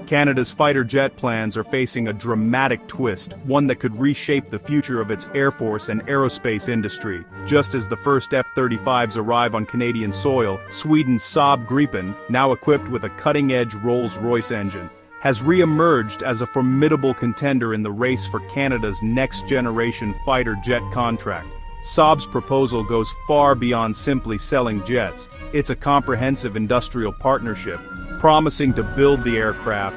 Canada's fighter jet plans are facing a dramatic twist, one that could reshape the future of its Air Force and aerospace industry. Just as the first F-35s arrive on Canadian soil, Sweden's Saab Gripen, now equipped with a cutting-edge Rolls-Royce engine, has re-emerged as a formidable contender in the race for Canada's next-generation fighter jet contract. Saab's proposal goes far beyond simply selling jets. It's a comprehensive industrial partnership, promising to build the aircraft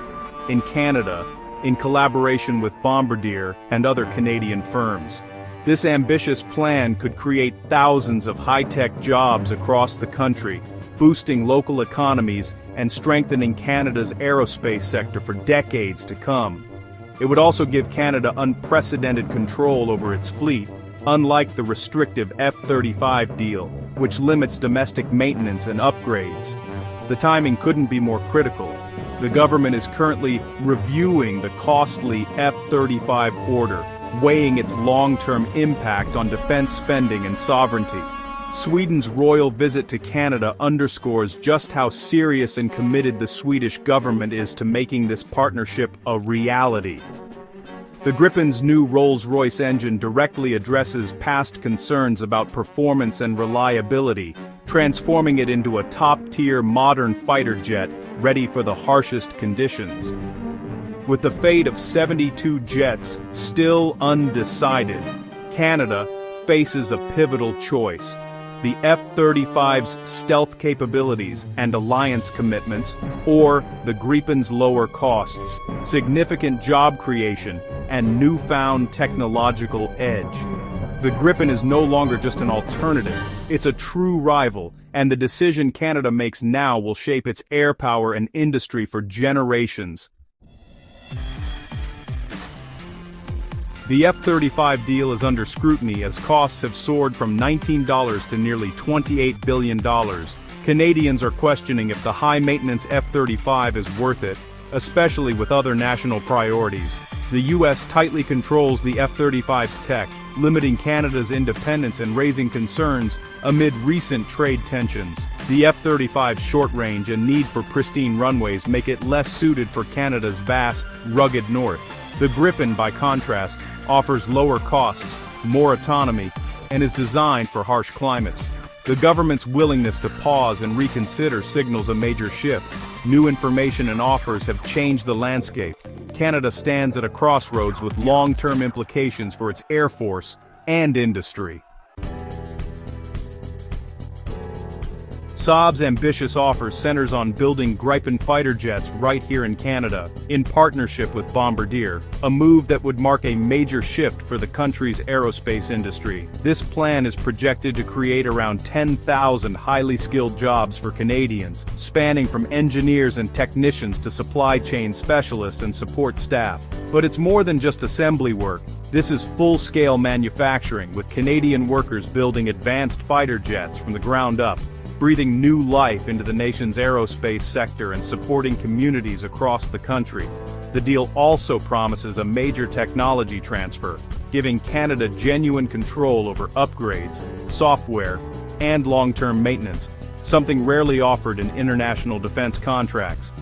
in Canada in collaboration with Bombardier and other Canadian firms. This ambitious plan could create thousands of high-tech jobs across the country, boosting local economies and strengthening Canada's aerospace sector for decades to come. It would also give Canada unprecedented control over its fleet, unlike the restrictive F-35 deal, which limits domestic maintenance and upgrades. The timing couldn't be more critical. The government is currently reviewing the costly F-35 order, weighing its long-term impact on defense spending and sovereignty. Sweden's royal visit to Canada underscores just how serious and committed the Swedish government is to making this partnership a reality. The Gripen's new Rolls-Royce engine directly addresses past concerns about performance and reliability, transforming it into a top-tier modern fighter jet ready for the harshest conditions. With the fate of 72 jets still undecided, Canada faces a pivotal choice: the F-35's stealth capabilities and alliance commitments, or the Gripen's lower costs, significant job creation, and newfound technological edge. The Gripen is no longer just an alternative, it's a true rival, and the decision Canada makes now will shape its air power and industry for generations. The F-35 deal is under scrutiny as costs have soared from $19 to nearly $28 billion. Canadians are questioning if the high-maintenance F-35 is worth it, especially with other national priorities. The U.S. tightly controls the F-35's tech, limiting Canada's independence and raising concerns amid recent trade tensions. The F-35's short range and need for pristine runways make it less suited for Canada's vast, rugged north. The Gripen, by contrast, offers lower costs, more autonomy, and is designed for harsh climates. The government's willingness to pause and reconsider signals a major shift. New information and offers have changed the landscape. Canada stands at a crossroads with long-term implications for its air force and industry. Saab's ambitious offer centers on building Gripen fighter jets right here in Canada, in partnership with Bombardier, a move that would mark a major shift for the country's aerospace industry. This plan is projected to create around 10,000 highly skilled jobs for Canadians, spanning from engineers and technicians to supply chain specialists and support staff. But it's more than just assembly work. This is full-scale manufacturing, with Canadian workers building advanced fighter jets from the ground up, breathing new life into the nation's aerospace sector and supporting communities across the country. The deal also promises a major technology transfer, giving Canada genuine control over upgrades, software, and long-term maintenance, something rarely offered in international defense contracts.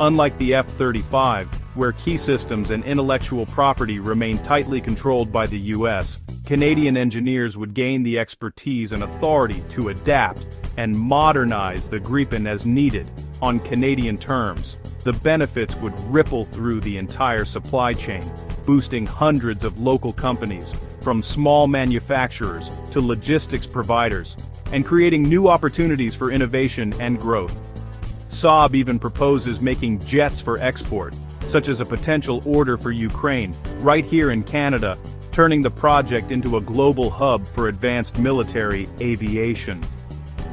Unlike the F-35, where key systems and intellectual property remain tightly controlled by the U.S., Canadian engineers would gain the expertise and authority to adapt and modernize the Gripen as needed, on Canadian terms. The benefits would ripple through the entire supply chain, boosting hundreds of local companies, from small manufacturers to logistics providers, and creating new opportunities for innovation and growth. Saab even proposes making jets for export, such as a potential order for Ukraine, right here in Canada, turning the project into a global hub for advanced military aviation.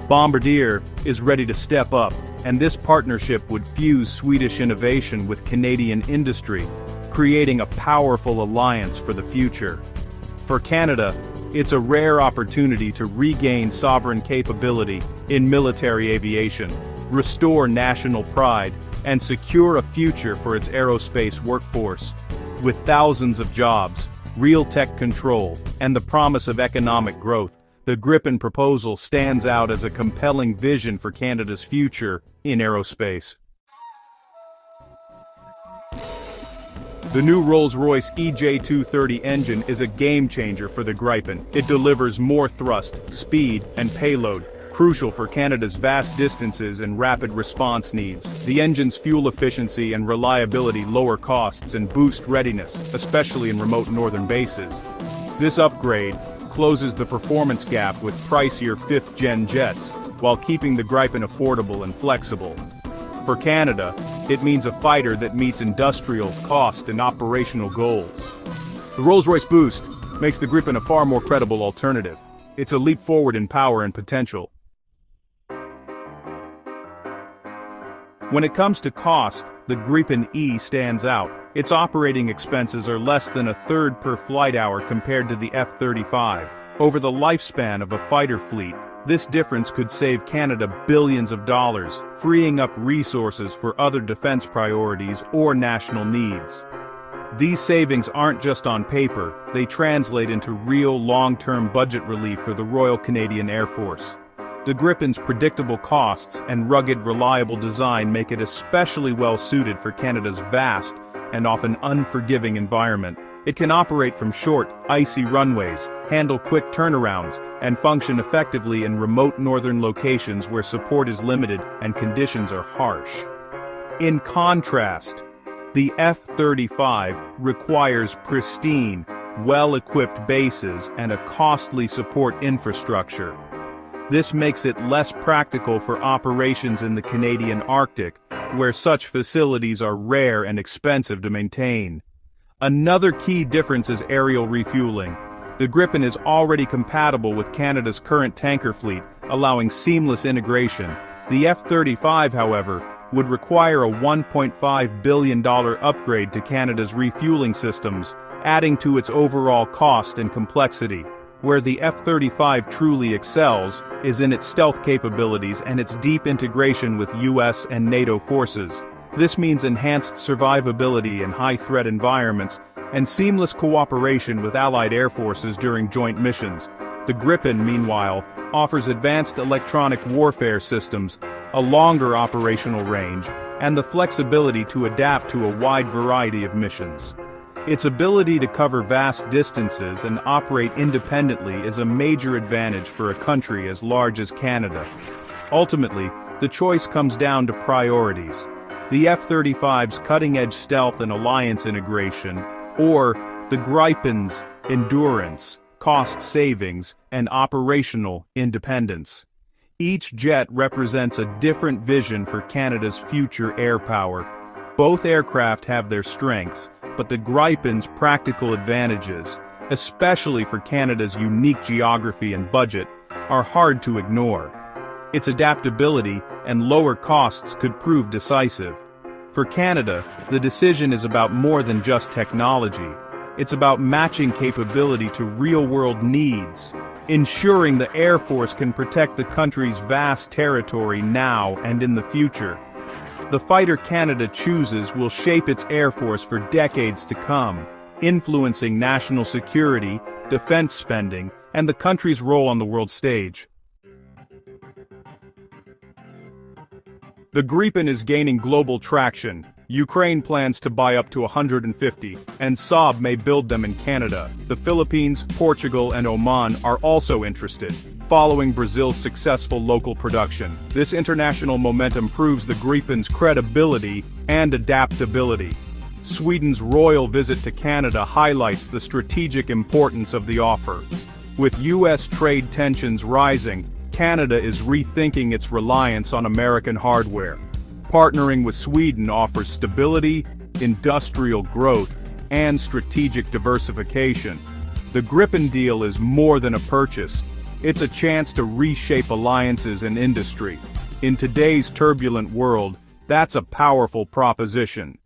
Bombardier is ready to step up, and this partnership would fuse Swedish innovation with Canadian industry, creating a powerful alliance for the future. For Canada, it's a rare opportunity to regain sovereign capability in military aviation, restore national pride, and secure a future for its aerospace workforce. With thousands of jobs, real tech control, and the promise of economic growth, the Gripen proposal stands out as a compelling vision for Canada's future in aerospace. The new Rolls-Royce EJ230 engine is a game-changer for the Gripen. It delivers more thrust, speed, and payload, crucial for Canada's vast distances and rapid response needs. The engine's fuel efficiency and reliability lower costs and boost readiness, especially in remote northern bases. This upgrade closes the performance gap with pricier 5th-gen jets, while keeping the Gripen affordable and flexible. For Canada, it means a fighter that meets industrial, cost, and operational goals. The Rolls-Royce Boost makes the Gripen a far more credible alternative. It's a leap forward in power and potential. When it comes to cost, the Gripen E stands out. Its operating expenses are less than a third per flight hour compared to the F-35. Over the lifespan of a fighter fleet, this difference could save Canada billions of dollars, freeing up resources for other defense priorities or national needs. These savings aren't just on paper, they translate into real long-term budget relief for the Royal Canadian Air Force. The Gripen's predictable costs and rugged, reliable design make it especially well-suited for Canada's vast and often unforgiving environment. It can operate from short, icy runways, handle quick turnarounds, and function effectively in remote northern locations where support is limited and conditions are harsh. In contrast, the F-35 requires pristine, well-equipped bases and a costly support infrastructure. This makes it less practical for operations in the Canadian Arctic, where such facilities are rare and expensive to maintain. Another key difference is aerial refueling. The Gripen is already compatible with Canada's current tanker fleet, allowing seamless integration. The F-35, however, would require a $1.5 billion upgrade to Canada's refueling systems, adding to its overall cost and complexity. Where the F-35 truly excels is in its stealth capabilities and its deep integration with US and NATO forces. This means enhanced survivability in high-threat environments and seamless cooperation with allied air forces during joint missions. The Gripen, meanwhile, offers advanced electronic warfare systems, a longer operational range, and the flexibility to adapt to a wide variety of missions. Its ability to cover vast distances and operate independently is a major advantage for a country as large as Canada. Ultimately, the choice comes down to priorities. The F-35's cutting-edge stealth and alliance integration, or the Gripen's endurance, cost savings, and operational independence. Each jet represents a different vision for Canada's future air power. Both aircraft have their strengths, but the Gripen's practical advantages, especially for Canada's unique geography and budget, are hard to ignore. Its adaptability and lower costs could prove decisive. For Canada, the decision is about more than just technology. It's about matching capability to real-world needs, ensuring the Air Force can protect the country's vast territory now and in the future. The fighter Canada chooses will shape its Air Force for decades to come, influencing national security, defense spending, and the country's role on the world stage. The Gripen is gaining global traction. Ukraine plans to buy up to 150, and Saab may build them in Canada. The Philippines, Portugal, and Oman are also interested, following Brazil's successful local production. This international momentum proves the Gripen's credibility and adaptability. Sweden's royal visit to Canada highlights the strategic importance of the offer. With U.S. trade tensions rising, Canada is rethinking its reliance on American hardware. Partnering with Sweden offers stability, industrial growth, and strategic diversification. The Gripen deal is more than a purchase. It's a chance to reshape alliances and industry. In today's turbulent world, that's a powerful proposition.